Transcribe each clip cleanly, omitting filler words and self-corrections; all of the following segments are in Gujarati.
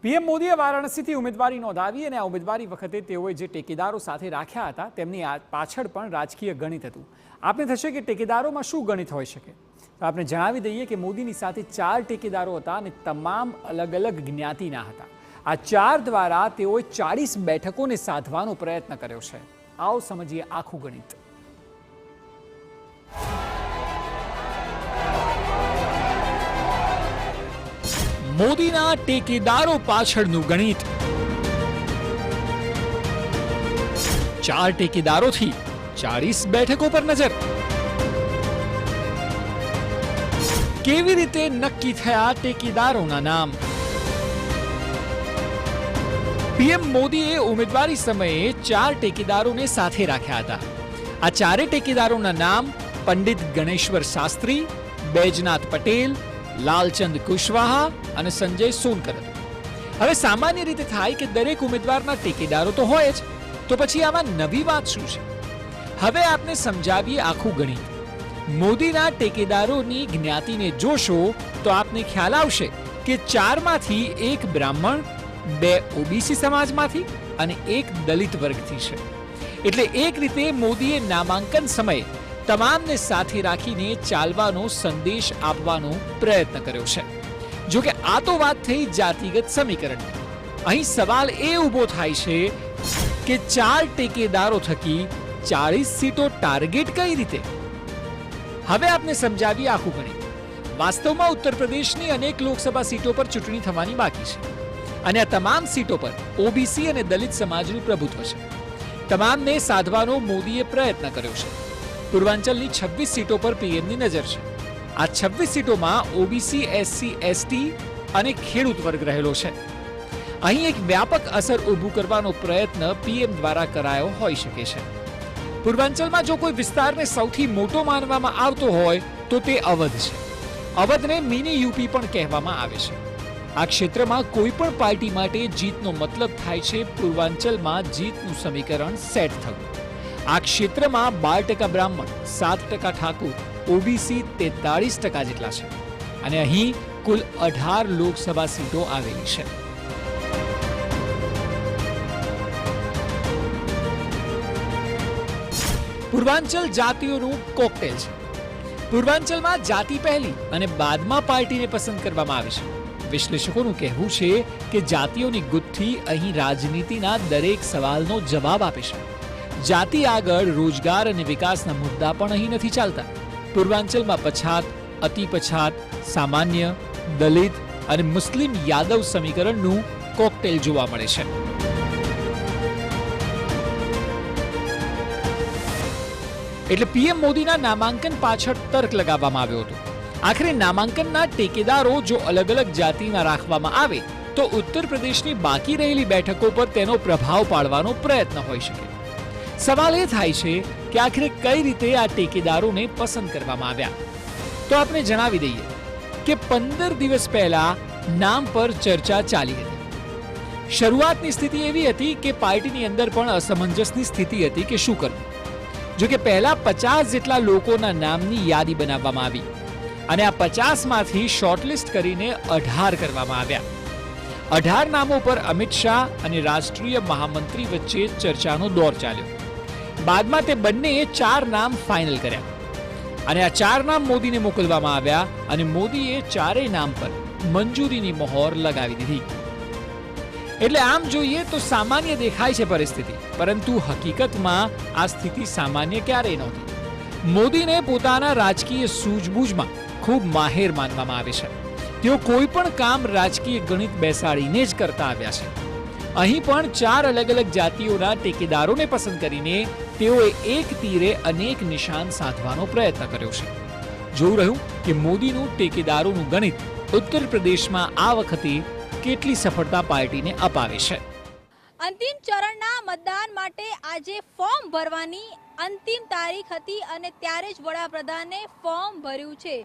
પીએમ મોદીએ વારાણસીથી ઉમેદવારી નોંધાવી અને આ ઉમેદવારી વખતે તેઓએ જે ટેકેદારો સાથે રાખ્યા હતા તેમની પાછળ પણ રાજકીય ગણિત હતું. આપને થશે કે ટેકેદારોમાં શું ગણિત હોઈ શકે? તો આપણે જણાવી દઈએ કે મોદીની સાથે 4 ટેકેદારો હતા અને તમામ અલગ અલગ જ્ઞાતિના હતા. આ 4 દ્વારા તેઓએ 40 બેઠકોને સાધવાનો પ્રયત્ન કર્યો છે. આવો સમજીએ આખું ગણિત. મોદીના ટેકેદારો પાછળનું ગણિત. 4 ટેકેદારોથી 40 બેઠકો પર નજર. કેવી રીતે નક્કી થયા ટેકેદારોના નામ? પીએમ મોદીએ ઉમેદવારી સમયે 4 ટેકેદારોને સાથે રાખ્યા હતા. આ 4 ટેકેદારોના નામ પંડિત ગણેશ્વર શાસ્ત્રી, बैजनाथ पटेल, लालचंद कुशवाहा અને સંજય સોનકર હતું. હવે સામાન્ય રીતે થાય કે દરેક ઉમેદવારના ટેકેદારો તો હોય જ, તો પછી આમાં નવી વાત શું છે? હવે આપને સમજાવીએ આખું ગણિત. મોદીના ટેકેદારોની જ્ઞાતિને જોશો તો આપને ખ્યાલ આવશે કે 4 માંથી 1 બ્રાહ્મણ, 2 ઓબીસી સમાજમાંથી અને 1 દલિત વર્ગથી છે. એટલે એક રીતે મોદીએ નામાંકન સમયે તમામને સાથે રાખીને ચાલવાનો સંદેશ આપવાનો પ્રયત્ન કર્યો છે. જો કે આ તો વાત થઈ જાતિગત સમીકરણની. અહીં સવાલ એ ઊભો થાય છે કે 4 ટેકેદારો થકી 40 સીટો ટાર્ગેટ કઈ રીતે? હવે આપને સમજાવીએ આખું ગણિત. વાસ્તવમાં ઉત્તર પ્રદેશની અનેક લોકસભા સીટો પર ચૂંટણી થવાની બાકી છે અને આ તમામ સીટો પર ઓબીસી અને દલિત સમાજનું પ્રભુત્વ છે. તમામને સાધવાનો મોદીએ પ્રયત્ન કર્યો છે. પૂર્વાંચલની 26 સીટો પર પીએમની નજર છે. આ 26 સીટોમાં ઓબીસી, એસસી, એસટી અને ખેડૂત વર્ગ રહેલો છે. અહીં એક વ્યાપક અસર ઊભું કરવાનો પ્રયત્ન પીએમ દ્વારા કરાયો હોઈ શકે છે. પૂર્વાંચલમાં જો કોઈ વિસ્તારને સૌથી મોટો માનવામાં આવતો હોય તો તે અવધ છે. અવધને મિની યુપી પણ કહેવામાં આવે છે. આ ક્ષેત્રમાં કોઈ પણ પાર્ટી માટે જીતનો મતલબ થાય છે પૂર્વાંચલમાં જીતનું સમીકરણ સેટ થવું. આ ક્ષેત્રમાં 12% બ્રાહ્મણ, 7% ઠાકુર, ઓબીસી 43% જેટલા છે અને અહીં કુલ 18 લોકસભા સીટો આવેલી છે. પૂર્વાંચલ જાતિઓનું કોકટેલ છે. પૂર્વાંચલમાં જાતિ પહેલી અને બાદમાં પાર્ટીને પસંદ કરવામાં આવે છે. વિશ્લેષકોનું કહેવું છે કે જાતિઓની ગુથ્થી અહીં રાજનીતિના દરેક સવાલનો જવાબ આપે છે. જાતિ આગળ રોજગાર અને વિકાસના મુદ્દા પણ અહીં નથી ચાલતા. પૂર્વાંચલમાં પછાત, અતિ પછાત, સામાન્ય, દલિત અને મુસ્લિમ યાદવ સમીકરણનું કોકટેલ જોવા મળે છે. એટલે પીએમ મોદીના નામાંકન પાછળ તર્ક લગાવવામાં આવ્યો હતો. આખરે નામાંકનના ટેકેદારો જો અલગ અલગ જાતિના રાખવામાં આવે તો ઉત્તર પ્રદેશની બાકી રહેલી બેઠકો પર તેનો પ્રભાવ પાડવાનો પ્રયત્ન હોઈ શકે. સવાલ એ થાય છે કે આખરે કઈ રીતે આ ટેકેદારોને પસંદ કરવામાં આવ્યા? તો આપણે જણાવી દઈએ કે 15 દિવસ પહેલા નામ પર ચર્ચા ચાલી હતી. શરૂઆતની સ્થિતિ એવી હતી કે પાર્ટીની અંદર પણ અસમંજસની સ્થિતિ હતી કે શું કરવું. જો કે પહેલા 50 જેટલા લોકોના નામની યાદી બનાવવામાં આવી અને આ 50 માંથી શોર્ટલિસ્ટ કરીને 18 કરવામાં આવ્યા. 18 નામો પર અમિત શાહ અને રાષ્ટ્રીય મહામંત્રી વચ્ચે ચર્ચાનો દોર ચાલ્યો. બાદમાં તે બંનેએ 4 નામ ફાઇનલ કર્યા અને આ 4 નામ મોદીને મોકલવામાં આવ્યા અને મોદીએ 4 નામ પર મંજૂરીની મહોર લગાવી દીધી. એટલે આમ જોઈએ તો સામાન્ય દેખાય છે પરિસ્થિતિ, પરંતુ હકીકતમાં આ સ્થિતિ સામાન્ય ક્યારેય નહોતી. મોદીને પોતાના રાજકીય સૂઝબૂઝમાં ખૂબ માહેર માનવામાં આવે છે. તેઓ કોઈ પણ કામ રાજકીય ગણિત બેસાડીને જ કરતા આવ્યા છે. અહીં પણ 4 અલગ અલગ જાતિઓના ટેકેદારોને પસંદ કરીને તેઓએ એક તીરે અનેક નિશાન સાધવાનો પ્રયત્ન કર્યો છે. જોવું રહ્યું કે મોદીનું ટેકેદારોનું ગણિત ઉત્તર પ્રદેશમાં આ વખતે કેટલી સફળતા પાર્ટીને અપાવે છે. અંતિમ ચરણના મતદાન માટે આજે ફોર્મ ભરવાની અંતિમ તારીખ હતી અને ત્યારે જ વડાપ્રધાને ફોર્મ ભર્યું છે.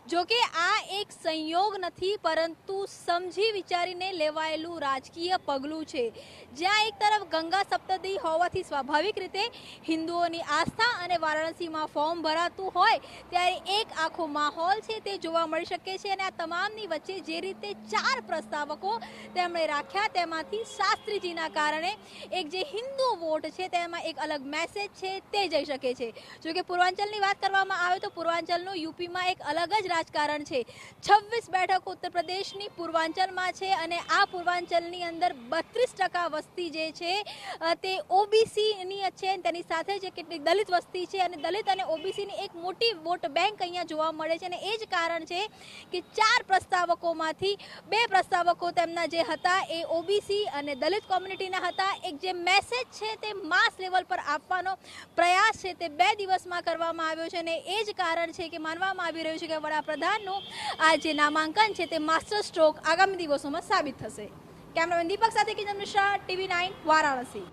જોકે આ એક સંયોગ નથી, પરંતુ સમજી વિચારીને લેવાયેલું રાજકીય પગલું છે. જ્યાં એક તરફ ગંગા સપ્તદી હોવાથી સ્વાભાવિક રીતે હિન્દુઓની આસ્થા અને વારાણસીમાં ફોર્મ ભરાતું હોય ત્યારે એક આખો માહોલ છે તે જોવા મળી શકે છે. અને આ તમામની વચ્ચે જે રીતે 4 પ્રસ્તાવકો તેમણે રાખ્યા તેમાંથી શાસ્ત્રીજીના કારણે એક જે હિન્દુ વોટ છે તેમાં એક અલગ મેસેજ છે તે જઈ શકે છે. જો કે પૂર્વાંચલની વાત કરવામાં આવે તો પૂર્વાંચલનું યુપીમાં એક અલગ જ રાજકારણ છે. 26 બેઠકો ઉત્તર પ્રદેશની પૂર્વાંચલમાં છે અને આ પૂર્વાંચલની અંદર 32% વસ્તી જે છે તે ઓબીસીની છે. તેની સાથે જે કેટલીક દલિત વસ્તી છે અને દલિત અને ઓબીસીની એક મોટી વોટ બેંક અહીંયા જોવા મળે છે. અને એ જ કારણ છે કે 4 પ્રસ્તાવકોમાંથી 2 પ્રસ્તાવકો તેમના જે હતા એ ઓબીસી અને દલિત કોમ્યુનિટીના હતા. એક જે મેસેજ છે તે માસ લેવલ પર આપવાનો પ્રયાસ છે તે 2 દિવસમાં કરવામાં આવ્યો છે. અને એ જ કારણ છે કે માનવામાં આવી રહ્યું છે કે વડાપ્રધાનનું આ જે નામાંકન છે તે માસ્ટર સ્ટ્રોક આગામી દિવસોમાં સાબિત થશે. કેમેરામેન દીપક સાથે કિંજલ મિશ્રા, TV9 વારાણસી.